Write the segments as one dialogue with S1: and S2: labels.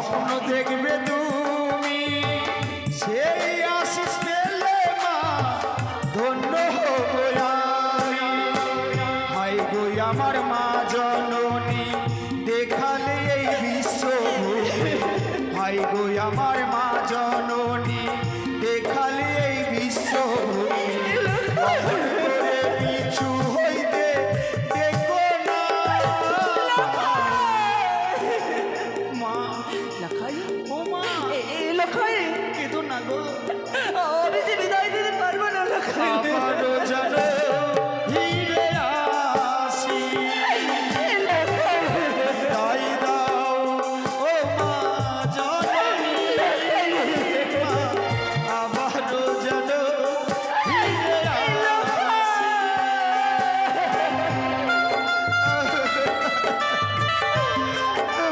S1: স্বপ্ন দেখবে তুমি সেই আশিস পেলে মা ধন্য হব আমি। হাই গো আমার মা জননী দেখালে এই বিশ্বভূমি, হাই গো আমার মা জননী দেখালে এই বিশ্বভূমি। অমন করে পিছু হইতে দেখো না মা।
S2: লাখাই,
S1: ও মা
S2: লাখাই,
S1: কেঁদো না গো।
S2: আমি যে বিদায় দিতে পারবো না লাখাই।
S1: আবারও যেন ফিরে আসি, তাই দাও ও মা জননী, মা আবারও যেন ফিরে আসি।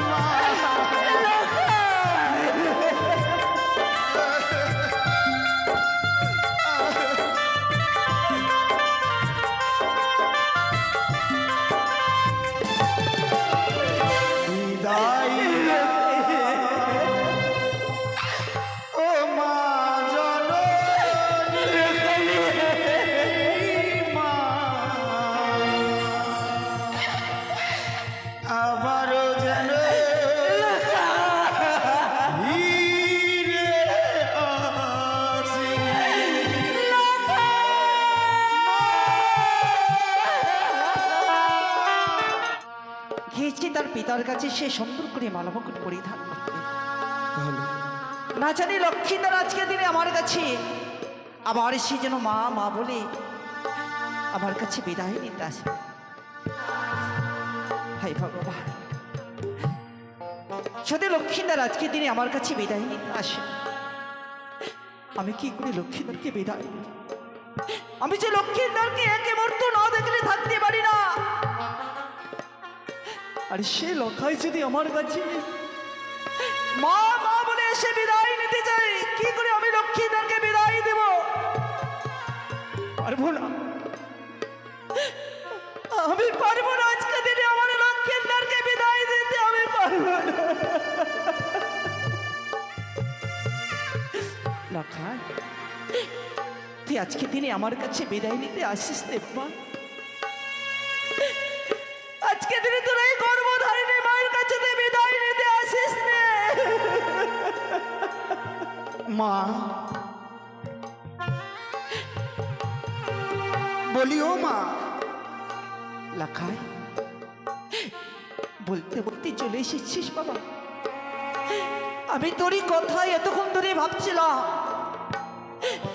S1: মা বিদায় ও মা জননী, মা আবারও যেন ফিরে আসি।
S2: গিয়েছি তার পিতার কাছে সে সুন্দর করে মালামুকুট পরিধান করতে। না জানি লক্ষ্মীদার আজকে দিনে আমার কাছে আবার সে যেন মা মা বলে আমার কাছে বিদায় নিতে আসবে। হাই ভগবান, যদি লক্ষ্মীদার আজকে দিনে আমার কাছে বিদায় নিতে আসে, আমি কি করে লক্ষ্মীদারকে বিদায় দেব? আমি যে লক্ষ্মীদারকে একে মুহূর্ত না দেখলে থাকতে পারি না। আর সে লখাই যদি আমার কাছে মা মা বলে এসে বিদায় নিতে চাই, কি করে আমি লক্ষ্মীদারকে বিদায় দেব? পারবো না, আমি পারবো না। আজকে দিনে আমার লক্ষ্মীদারকে বিদায় দিতে আমি পারবো না। লখাই, তুই আজকে দিনে আমার কাছে বিদায় নিতে আসিস দেব্বা। আজকে দিনে তোর এই গর্ভধারিণী মায়ের কাছে তুই বিদায় নিতে আসিস নে।
S1: মা বলি ও মা।
S2: লাখাই, বলতে বলতে চলে এসেছিস বাবা। আমি তোরই কথাই এতক্ষণ ধরে ভাবছিলাম,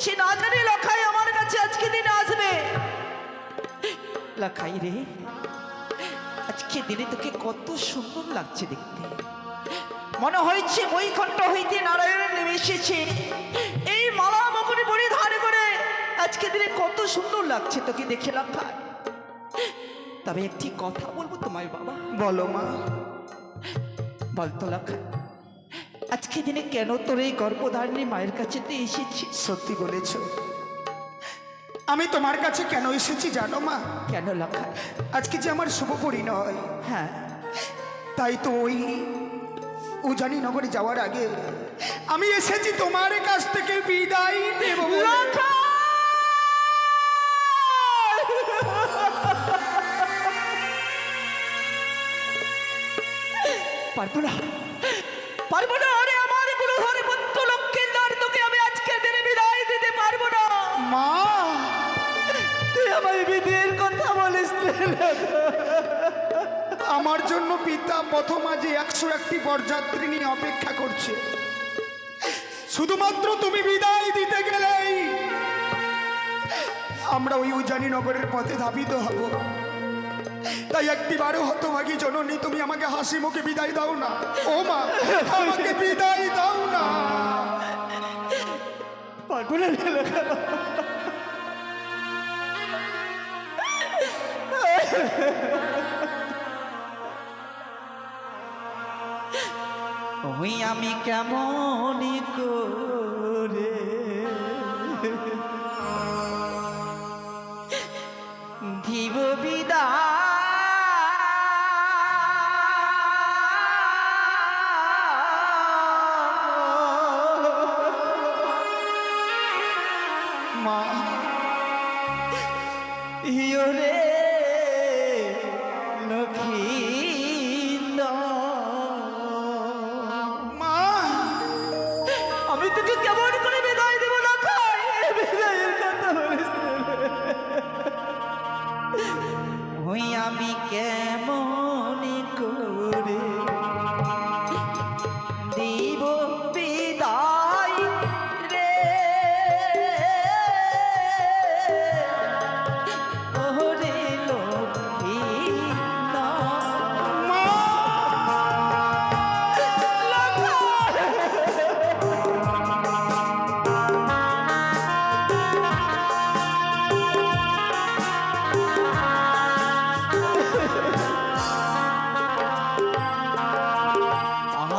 S2: সে না জানি লাখাই আমার কাছে আজকে দিনে আসবে। লাখাই রে, আজকে দিনে তোকে কত সুন্দর লাগছে দেখতে। মনে হয়েছে বৈকুণ্ঠ হইতে নারায়ণ নেমে এসেছে এই মালা মুকুট পরিধান করে। আজকে দিনে কত সুন্দর লাগছে তোকে দেখে লাখাই। তবে একটি কথা বলবো তোমায় বাবা।
S1: বলো মা।
S2: বলতো লাখাই, আজকে দিনে কেন তোর এই গর্ভধারিণী মায়ের কাছে তুই এসেছিস?
S1: সত্যি বলেছ। আমি তোমার কাছে কেন এসেছি জানো মা?
S2: কেন লাখাই?
S1: আজকে যে আমার শুভ পরিণয়,
S2: হ্যাঁ,
S1: তাই তো ওই উজানি নগরে যাওয়ার আগে আমি এসেছি তোমার কাছ থেকে বিদায় নেব বলে।
S2: পারবো না, পারবো না। আরে আমার গুরুধরে পুত্র লক্ষ্মীদার, তোকে আমি আজকে দিনে বিদায় দিতে পারবো না।
S1: মা
S2: তুই আমার বিয়ের কথা বলিস না।
S1: আমার জন্য পিতা প্রথম আজ 101টি বরযাত্রী নিয়ে অপেক্ষা করছে। শুধুমাত্র তুমি বিদায় দিতে গেলেই আমরা ওই উজানি নগরের পথে ধাবিত হব। তাই একটিবারও হতভাগী জননী তুমি আমাকে হাসি মুখে বিদায় দাও না। ও মা, আমাকে বিদায় দাও না।
S2: পারবো না। ওই আমি কেমন করে দিব বিদায় যাবি কেমন করে দিব বিদায় রে ওরে লক্ষ্মী না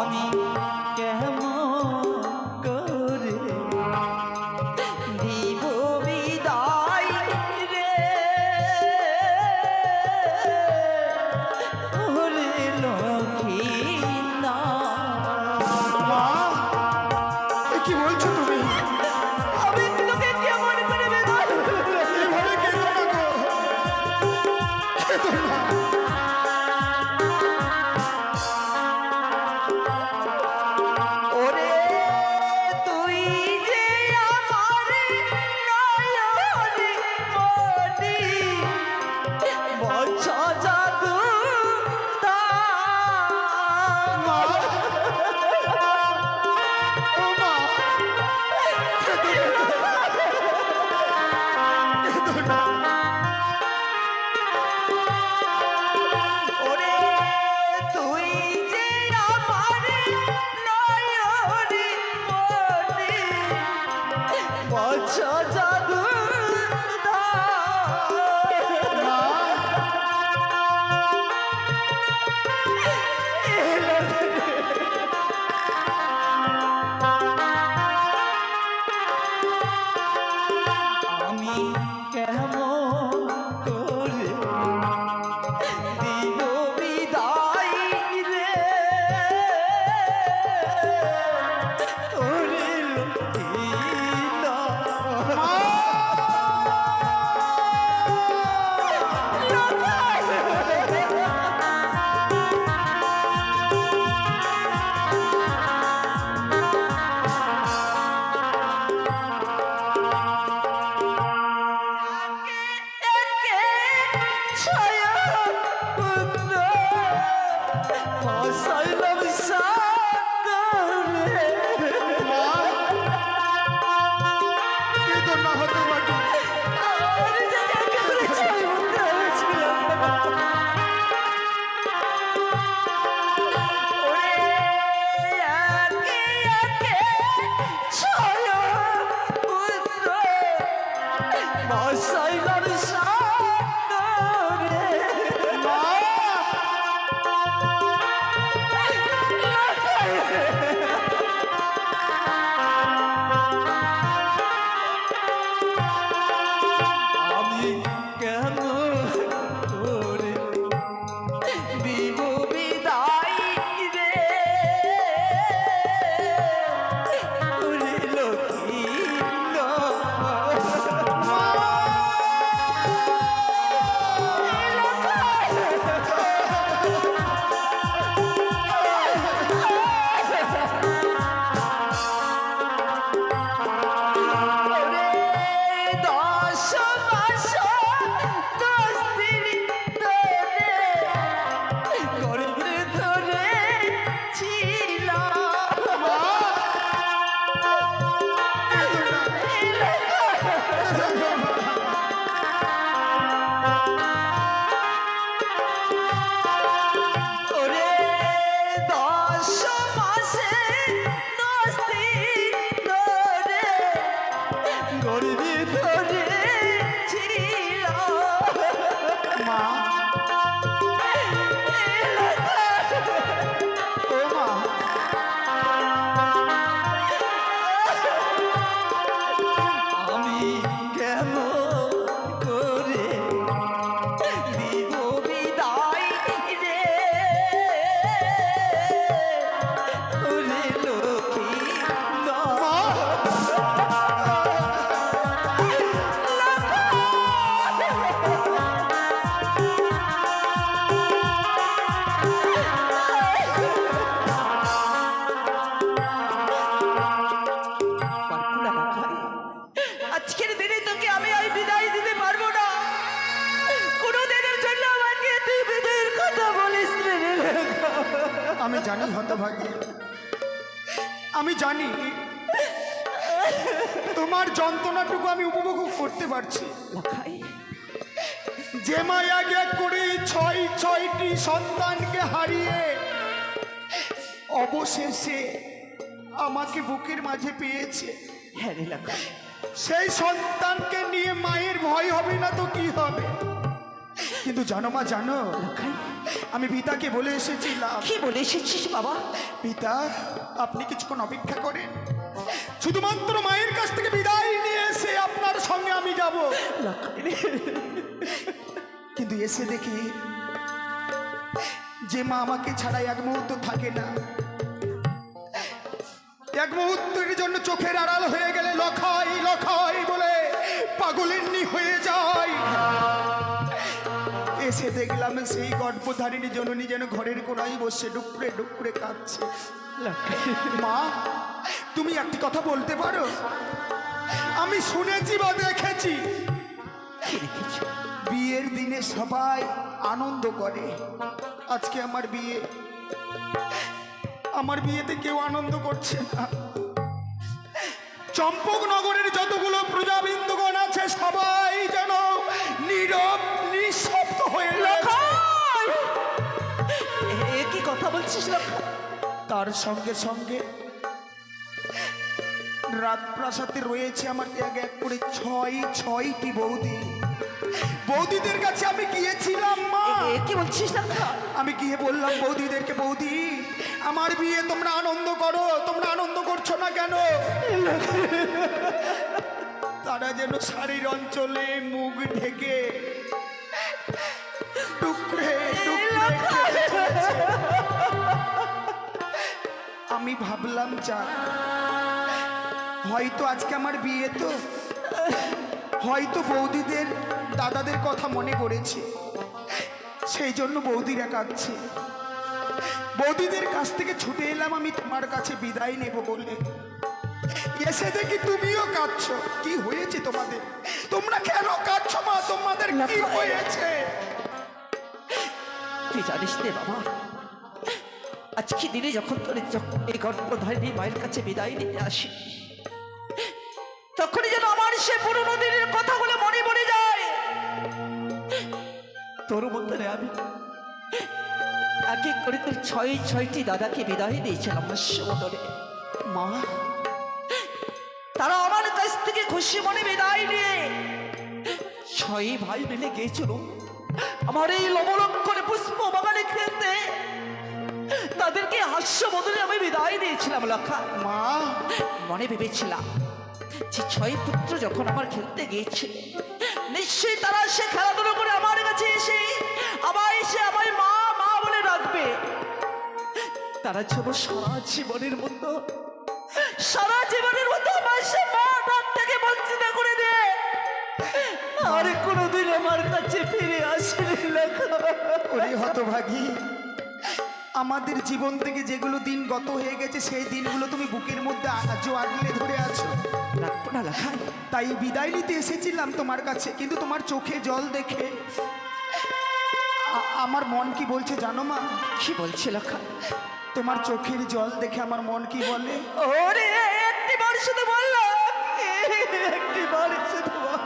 S2: আমি কেমন করে দিব বিদায় রে ওরে লক্ষ্মী না
S1: মা এ কি বলছো তুমি
S2: আমি তোকে কেমন করে বিদায়
S1: এভাবে কেঁদো না গো কেঁদো না
S2: ওরে তুই যে আমার নয়নে মনি বচ্চ জাদু
S1: মা ও মা কেঁদো না
S2: ওরে তুই যে আমার নয়নে মনি বচ্চ জাদু
S1: মা
S2: আমি কেমন করে দিব বিদায় রে ওরে লক্ষ্মী না। একে ছায়া পুত্র ফসাইলাম সাগরে।
S1: কেঁদো না হতে পারি
S2: আমার যে একেবারে ছায়া পুত্র হয়েছিলাম। ওরে একে একে ছায়া পুত্র ফসাইলাম সাগরে।
S1: মা আমি জানি হতভাগী, আমি জানি তোমার যন্ত্রণাটুকু আমি উপভোগ করতে পারছি।
S2: লাখাই,
S1: যে মা এক এক করে ছয়টি সন্তানকে হারিয়ে অবশেষে আমাকে বুকের মাঝে পেয়েছে,
S2: হ্যাঁ রে লাখাই,
S1: সেই সন্তানকে নিয়ে মায়ের ভয় হবে না তো কি হবে? কিন্তু জানো মা, জানো
S2: লাখাই,
S1: আমি পিতাকে বলে এসেছিলাম,
S2: কি বলে এসেছিস বাবা?
S1: পিতা আপনি কিছুক্ষণ অপেক্ষা করেন, শুধুমাত্র মায়ের কাছ থেকে বিদায় নিয়ে এসে আপনার সঙ্গে আমি যাব।
S2: লাখাই রে,
S1: কিন্তু এসে দেখি যে মা আমাকে ছাড়া এক মুহূর্ত থাকে না, এক মুহূর্তের জন্য চোখের আড়াল হয়ে গেলে লখাই লখাই বলে পাগলের হয়ে যায়। এসে দেখলাম সেই গর্ভধারিণী জননী যেন ঘরের কোনায় বসে ডুকরে ডুকরে কাঁদছে।
S2: লাখাই,
S1: মা, তুমি একটি কথা বলতে পারো? আমি শুনেছি বা দেখেছি
S2: কি দেখেছ?
S1: বিয়ের দিনে সবাই আনন্দ করে, আজকে আমার বিয়েতে কেউ আনন্দ করছে না। চম্পকনগরের যতগুলো প্রজাবিন্দুগণ আছে সবাই যেন নীরব নিঃশব্দ হয়ে গেছে।
S2: এ কি কথা বলছিস লাখাই?
S1: তার সঙ্গে সঙ্গে রাজপ্রাসাদে রয়েছে আমার এক এক করে ছয়টি বৌদিদের কাছে আমি গিয়েছিলাম মা।
S2: এ কি বলছিস লাখাই?
S1: আমি গিয়ে বললাম বৌদিদেরকে, বৌদি আমার বিয়ে তোমরা আনন্দ করো, তোমরা আনন্দ করছো না কেন? তারা যেন শাড়ির অঞ্চলে মুখ ঢেকে টুকরে টুকরে কেঁদে চলেছে। আমি ভাবলাম যা, হয়তো আজকে আমার বিয়ে, তো হয়তো বৌদিদের দাদাদের কথা মনে করেছে, সেই জন্য বৌদিরা কাঁদছে। বৌদিদের কাছ থেকে ছুটে এলাম আমি তোমার কাছে বিদায় নেব বলে, এসে দেখি তুমিও কাঁদছো। কি হয়েছে তোমাদের? তোমরা কেন কাঁদছো মা? তোমাদের কি হয়েছে?
S2: তুই জানিস রে বাবা, আজকে দিনে যখন এই গর্ভধারিণী মায়ের কাছে বিদায় নিতে আসি, তখনই যেন আমার সে পুরনো দিনের কথাগুলো মনে পড়ে যায়। তোর মধ্যে আমি এক এক করে তোর ছয়টি দাদাকে বিদায় দিয়েছিলাম হাস্যমোদরে।
S1: মা,
S2: তারা আমার কাছ থেকে খুশি মনে বিদায় নিয়ে 6 ভাই মিলে গিয়েছিল আমার এই লবলক্ষণে পুষ্প বাগানে খেলতে। তাদেরকে হাস্যমোদরে আমি বিদায় দিয়েছিলাম লাখা।
S1: মা,
S2: মনে ভেবেছিলাম যে 6 পুত্র যখন আমার খেলতে গিয়েছে, নিশ্চয়ই তারা সে খেলাধুলো করে আমার কাছে এসে আমায় মা মা বলে ডাকবে। তারা যেন সারা জীবনের মতো আমার সে মা ডাক থেকে বঞ্চিত করে দে, আর কোনোদিন আমার কাছে ফিরে আসেনি লেখা।
S1: ওরে হতভাগী, আমাদের জীবন থেকে যেগুলো দিন গত হয়ে গেছে সেই দিনগুলো তুমি বুকের মধ্যে আজও আগলে ধরে আছো।
S2: রাখবো না লেখা।
S1: তাই বিদায় নিতে এসেছিলাম তোমার কাছে, কিন্তু তোমার চোখে জল দেখে আমার মন কি বলছে জানো মা?
S2: কি বলছে লেখা?
S1: তোমার চোখের জল দেখে আমার মন কি বলে?
S2: ওরে একটি বার শুধু বললো, একটি বার শুধু বল।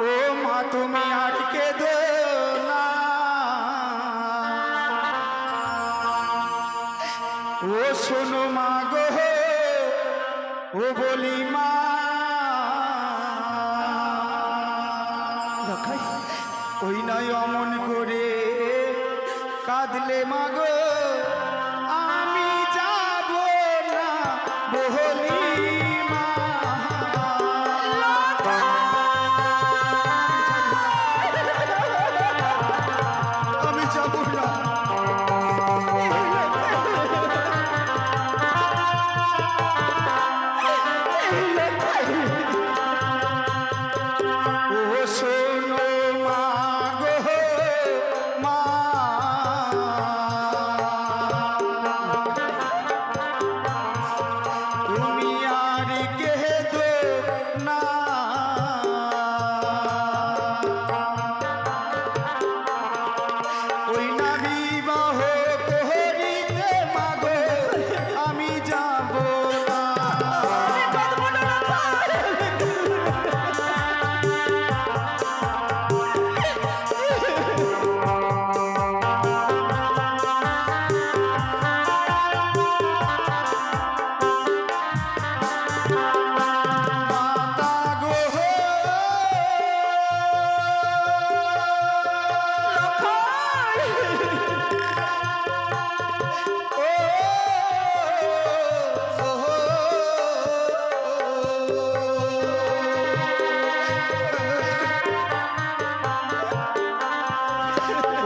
S1: ও মা তুমি আর কেঁদো না, ও শোনো মা গো, ও বলি মা।
S2: লাখাই,
S1: ওই নয় অমন করে কাঁদলে মা গো, আমি যাব না বলি মা। আমি যাব না। ও শোনো মা গো, মা।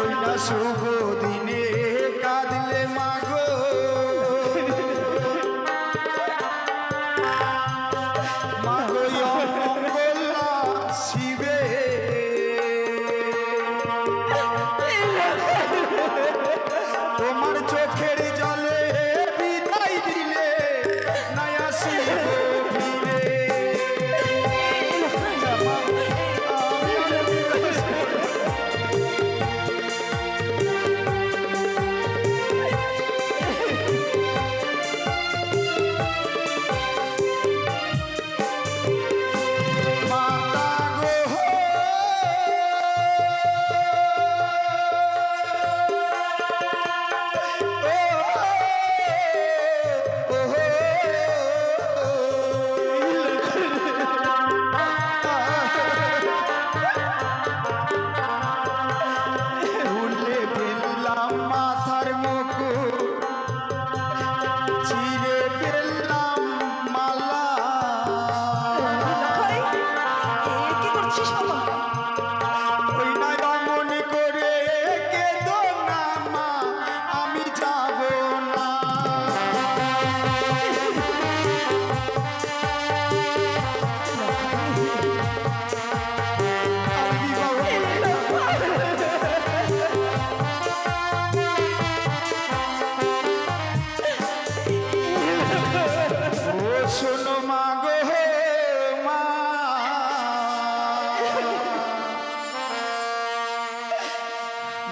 S1: ওই না শুভ দিনে কাঁদলে মাগো, মাগো অমঙ্গল শিবে, তোমার চোখের জলে বিদায় দিলে নাই আসিব ফিরে। মাতা গো, ভুলে ফেললাম মাথার মুকুট, চিরে ফেললাম মালা।
S2: লখাই, কি করছিস বাবা?
S1: ওই না রমণ করে কেঁদো না মা, আমি যাব না। আমি বিবাহ ও শোনো মা গো মা,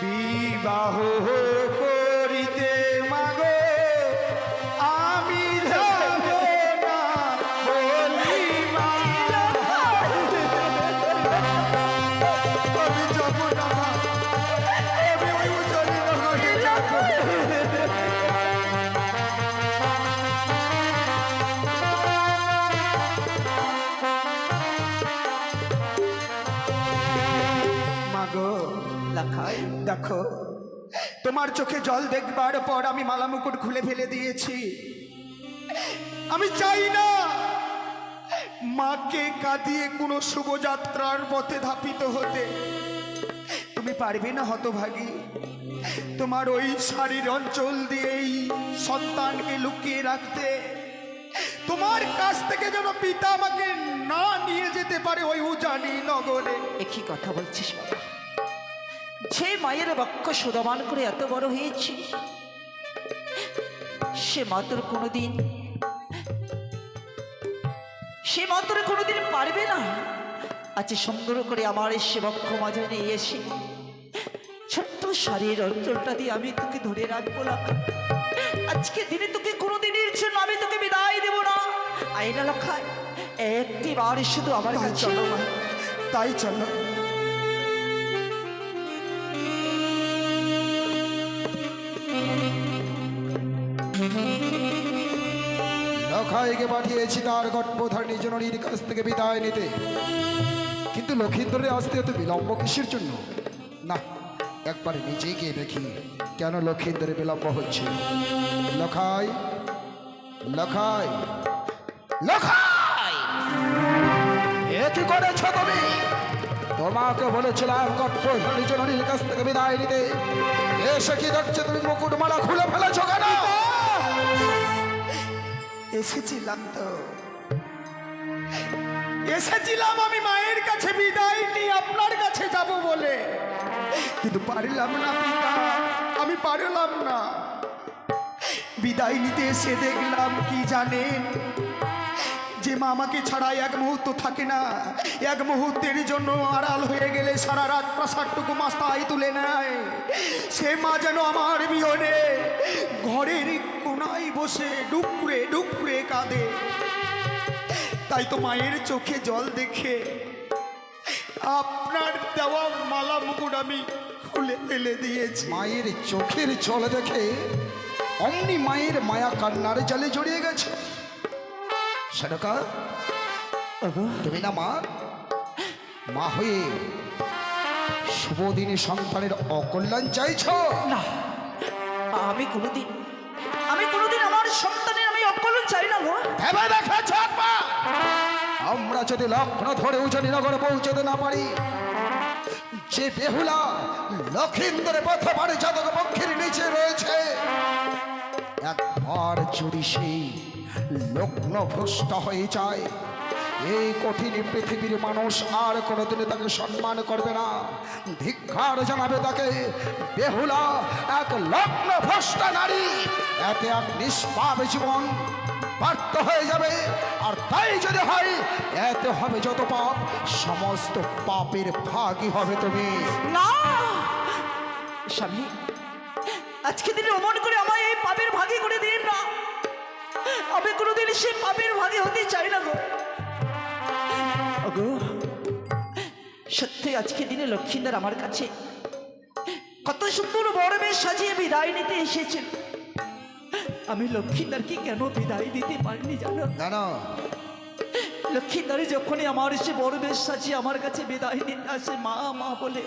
S1: বিবাহ করিতে মাগো আমি যাব না বলি মা, আমি যাব না মা, আমি ওই উজ্জ্বলী নগরে যাব। মাগো
S2: লখাই,
S1: দেখো, তোমার চোখে জল দেখবার পর আমি মালা মুকুট খুলে ফেলে দিয়েছি। আমি চাই না মাকে কাঁদিয়ে কোনো শুভযাত্রার পথে ধাপিত হতে। তুমি পারবে না হতভাগী, তোমার ওই শাড়ির অঞ্চল দিয়েই সন্তানকে লুকিয়ে রাখতে। তোমার কাছ থেকে যেন পিতা আমাকে না নিয়ে যেতে পারে ওই উজানি নগরে।
S2: একই কথা বলছিস বাবা? যে মায়ের বক্ষ সুদমান করে এত বড় হয়েছি, সে মা তোর কোনোদিন পারবে না আজ সুন্দর করে আমার সে বক্ষ মাঝে নিয়ে এসে ছোট্ট শাড়ির অঞ্চলটা দিয়ে আমি তোকে ধরে রাখবো না। আজকে দিনে তোকে কোনোদিনের জন্য আমি তোকে বিদায় দেব না। আইনা লখায় একটি বার শুধু আমার
S1: তাই
S2: কাছে
S1: চলো মা, তাই চলো।
S3: লখাইকে পাঠিয়েছি তার গর্ভধারিণী জননীর কাছ থেকে বিদায় নিতে, কিন্তু লক্ষিন্দরে আসতে এত বিলম্ব কিসের জন্য? না, একবার নিজে গিয়ে দেখি কেন লক্ষিন্দরে বিলম্ব হচ্ছে। লখাই, লখাই, লখাই, এ কি করেছ তুমি? তোমাকে বলেছিলাম গর্ভধারিণী জননীর কাছ থেকে বিদায় নিতে, এসে কি দেখছো তুমি মুকুটমালা খুলে ফেলেছো কেন?
S1: এসেছিলাম তো, এসেছিলাম আমি মায়ের কাছে বিদায় নিয়ে আপনার কাছে যাব বলে, কিন্তু পারলাম না পিতা, আমি পারলাম না। বিদায় নিতে এসে দেখলাম কি জানেন, যে মা আমাকে ছাড়া এক মুহূর্ত থাকে না। এক মুহূর্তের জন্য আড়াল হয়ে গেলে সারা রাত প্রাসাদটুকু মাস্তায় তুলে নেয়। সে মা যেন আমার বিহনে ঘরের কোনায় বসে ডুকরে ডুকরে কাঁদে। তাই তো মায়ের চোখে জল দেখে আপনার দেওয়া মালা মুকুট আমি খুলে ফেলে দিয়েছি।
S3: মায়ের চোখের জল দেখে অমনি মায়ের মায়া কান্নার জলে জড়িয়ে গেছে। সরকা, তুমি না মা, মা হয়ে শুভ দিনে সন্তানের অকল্যাণ চাইছ?
S2: না, আমি কোনোদিন আমার সন্তানের আমি অকল্যাণ চাই না গো।
S3: ভেবে দেখেছ একবার? আমরা যদি লগ্ন ধরে উজনীনগরে পৌঁছতে না পারি, যে বেহুলা লক্ষিন্দরের পথে বাড়ি জাতক পক্ষের নিচে রয়েছে, একবার যদি সেই লগ্ন ভ্রষ্ট হয়ে যায়, এই কঠিন পৃথিবীর মানুষ আর কোনোদিনও তাকে সম্মান করবে না, ধিক্কার জানাবে তাকে। বেহুলা এক লগ্ন ভ্রষ্ট নারী, এতে এক নিষ্পাপ জীবন ব্যর্থ হয়ে যাবে। আর তাই যদি হয়, এতে হবে যত পাপ, সমস্ত পাপের ভাগই হবে তুমি।
S2: না স্বামী, আজকে দিনে অমন করে আমায় এই পাপের ভাগে করে দিন না। আমি কোনোদিন সেই পাপের ভাগে হতে চাই না গো। ওগো, সত্যি আজকে দিনে লক্ষ্মীন্দর আমার কাছে কত সুন্দর বড় বেশ সাজিয়ে বিদায় নিতে এসেছেন। আমি লক্ষ্মীন্দরকে কেন বিদায় দিতে পারিনি জানো?
S3: জানো,
S2: লক্ষ্মীন্দরী যখনই আমার সে বড় বেশ সাজিয়ে আমার কাছে বিদায় নিতে আসে মা মা বলে,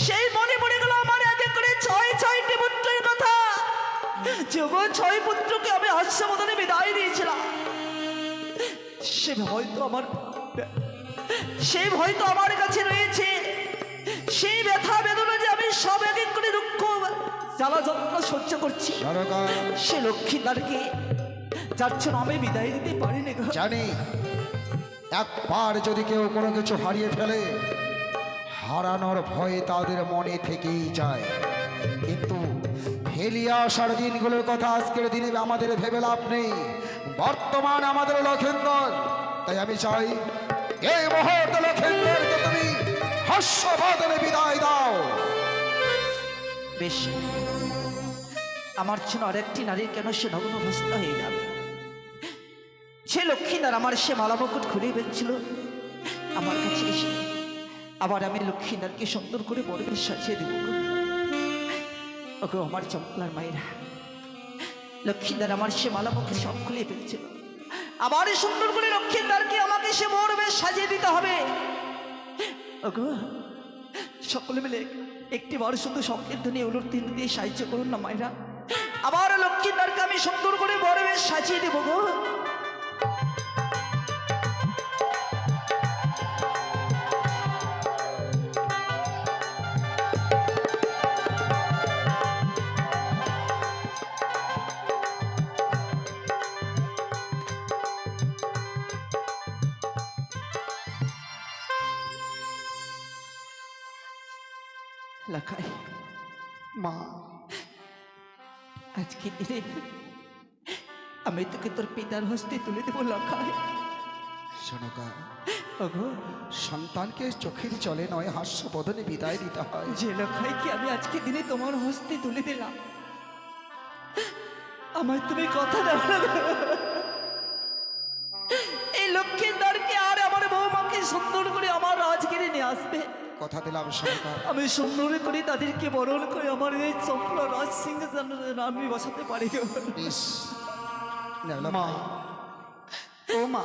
S2: সেই মনে পড়ে গেল আমার আগে করে ছয়টি পুত্রের কথা। যেগো 6 পুত্রকে আমি হাস্যমদনে বিদায় দিয়েছিলাম। সেই ভয় তো আমার কাছে রয়েছে। সেই ব্যথা বেদনা যে আমি সব এক এক করে দুঃখ জ্বালা যন্ত্রণা সহ্য করছি, সে লক্ষ্মীদারকে যার জন্য আমি বিদায় দিতে পারিনি গো।
S3: জানি একবার যদি কেউ কোনো কিছু হারিয়ে ফেলে, হারানোর ভয়ে তাদের মনে থেকেই যায়। কিন্তু ফেলিয়া আসার দিনগুলোর কথা আজকের দিনে আমাদের ভেবে লাভ নেই। বর্তমান আমাদের লক্ষিন্দর, তাই আমি চাই এই মুহূর্তে লক্ষিন্দরকে তুমি হাস্যবদনে বিদায় দাও।
S2: বেশ, আমার জন্য আরেকটি নারীর কেন সে নগ্নভস্ত হয়ে যাবে? সে লক্ষ্মীনার আমার সে মালা মুকুট ঘুরে বেঁচছিল আমার কাছে এসে, আবার আমি লক্ষ্মীনারকে সুন্দর করে বড় বেশ সাজিয়ে দেব। ওকে আমার চমকলার মায়েরা, লক্ষ্মীনার আমার সে মালা মুকুট সব খুলে ফেলছিল, আবার সুন্দর করে লক্ষ্মীনারকে আমাকে সে বড় বেশ সাজিয়ে দিতে হবে। ওগো, সকলে মিলে একটি বড় সুন্দর সংকীর্তনী উলুর তিন দিয়ে সাহায্য করুন না মায়েরা। আবার লক্ষ্মীনারকে আমি সুন্দর করে বড় বেশ সাজিয়ে দেবো গো। লাখাই
S1: মা,
S2: আজকে দিনে আমি তোকে তোর পিতার হস্তে তুলে দেবো। লাখাই
S3: শোনকা,
S2: ওগো,
S3: সন্তানকে চোখের জলে নয় হাস্যবদনে বিদায় দিতে হয়।
S2: যে লাখাইকে আমি আজকে দিনে তোমার হস্তে তুলে দিলাম, আমায় তুমি কথা দাও না গো। এই লক্ষ্মীদারকে আর আমার বৌমাকে সুন্দর করে আমার রাজগিরি নিয়ে আসবে।
S3: কথা দিলাম শোনকা,
S2: আমি সুন্দর করে তাদেরকে বরণ করে আমার এই চম্পলা রাজ সিংহাসনে আমি বসাতে পারি গো।
S3: বেশ, নাও
S1: মা, ও মা,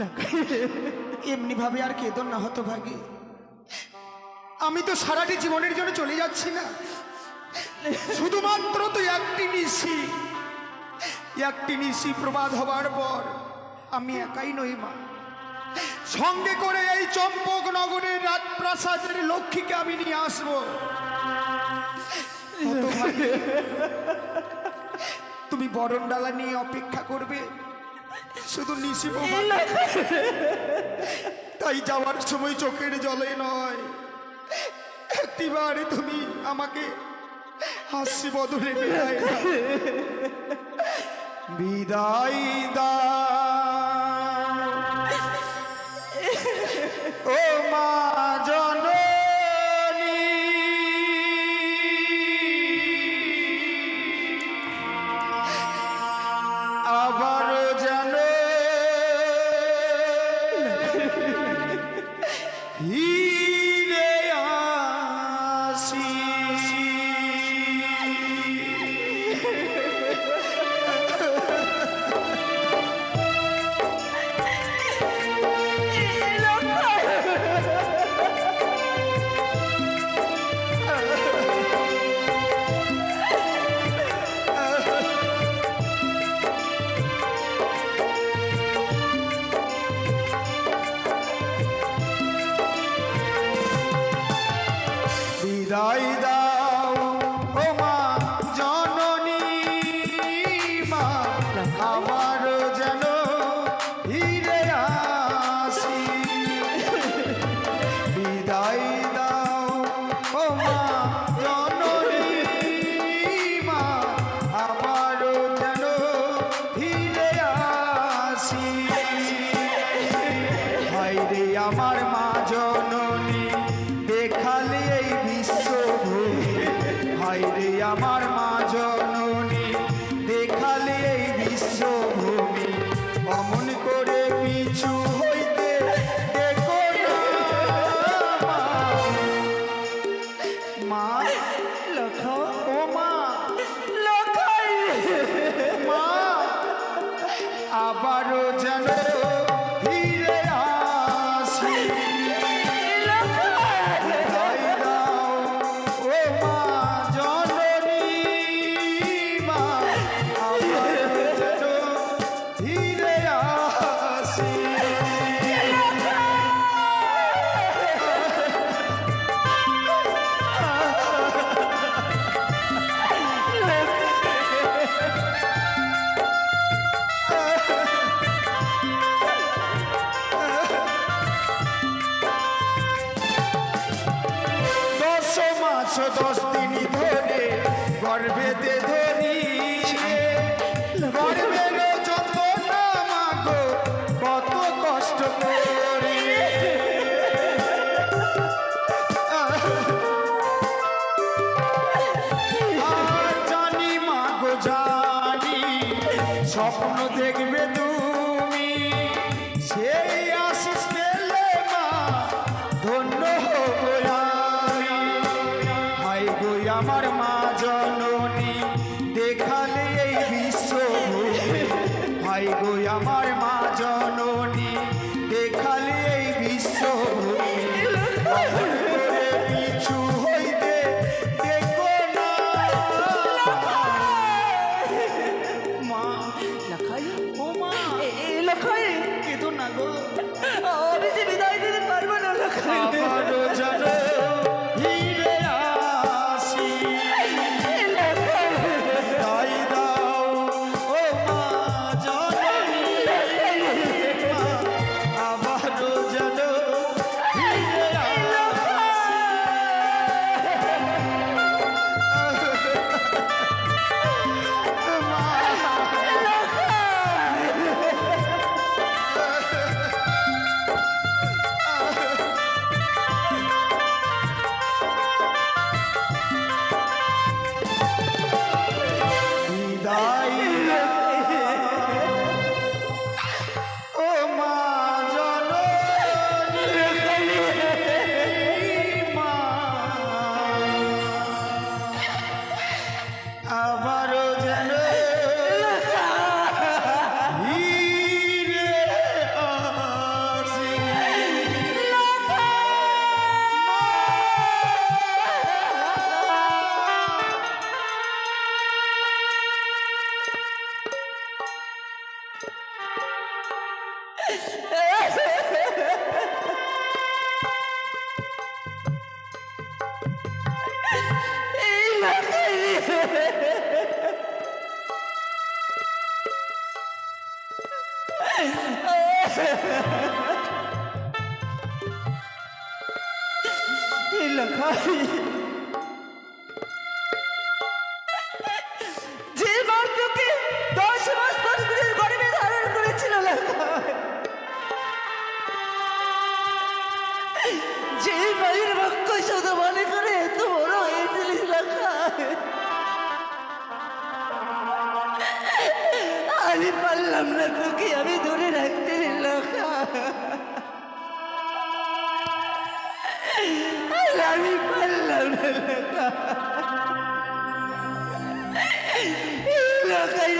S2: লাখাই,
S1: এমনি ভাবে আর কেঁদো না হতভাগী। আমি তো সারাটি জীবনের জন্য চলে যাচ্ছি না, শুধুমাত্র তো একটি নিশি প্রবাদ হবার পর আমি একাই নই মা, সঙ্গে করে এই চম্পক নগরের রাজপ্রাসাদের লক্ষ্মীকে আমি নিয়ে আসবো। হতভাগী, তুমি বরণডালা নিয়ে অপেক্ষা করবে, শুধু নিশি প্রবাদ। তাই যাওয়ার সময় চোখের জলে নয়, একটিবারে তুমি আমাকে হাসি বদলে বিদায় দাও। বিদায় দাও ও মা জননী, আবার যেন ফিরে আসি। বিদায় দাও ও মা জননী মা আবার যেন ফিরে আসি বিদায় দাও ও মা জননী মা আবার যেন ফিরে আসি হায়রে আমার মা জননী দেখালে এই বিশ্বভূমি হায়রে আমার মা জননী দেখালে এই বিশ্বভূমি অমন করে পিছু হইতে দেখো না মা
S2: লখা
S1: ও মা
S2: লখাই
S1: মা আবারও যেন ফিরে আসি বিদায় দাও ও মা জননী মা আবারও যেন ফিরে আসি দশ মাস 10 দিন ধরে গর্ভেতে ধরি গর্ভের যন্ত্রণা মাগো কত কষ্ট করি আর জানি মাগো জানি স্বপ্ন দেখবে তুমি সেই আশিস পেলে মা ধন্য হব আমি হাই গো আমার মা জননী দেখালে এই বিশ্বভূমি হাই গো আমার মা জননী দেখালে এই বিশ্বভূমি অমন করে পিছু হইতে দেখো না মা
S2: লখাই
S1: ও মা
S2: লখাই
S1: কেঁদো না গো
S2: আমি যে বিদায় দিতে পারবো না লখাই
S1: আবারও যেন ফিরে আসি বিদায় দাও ও মা জননী মা আবারও যেন ফিরে আসি মা বিদায় ও মা জননী মা আবারও যেন ফিরে আসি
S2: লখাই যে মা তোকে 10 মাস ধরে গর্ভে ধারণ করেছিল লখাই যে মায়ের বাক্য শুধু মনে করে এত বড় হয়েছিলিস লখাই আমি পারলাম না তোকে আমি দূরে রাখতে লখাই আমি পারলাম না লখাই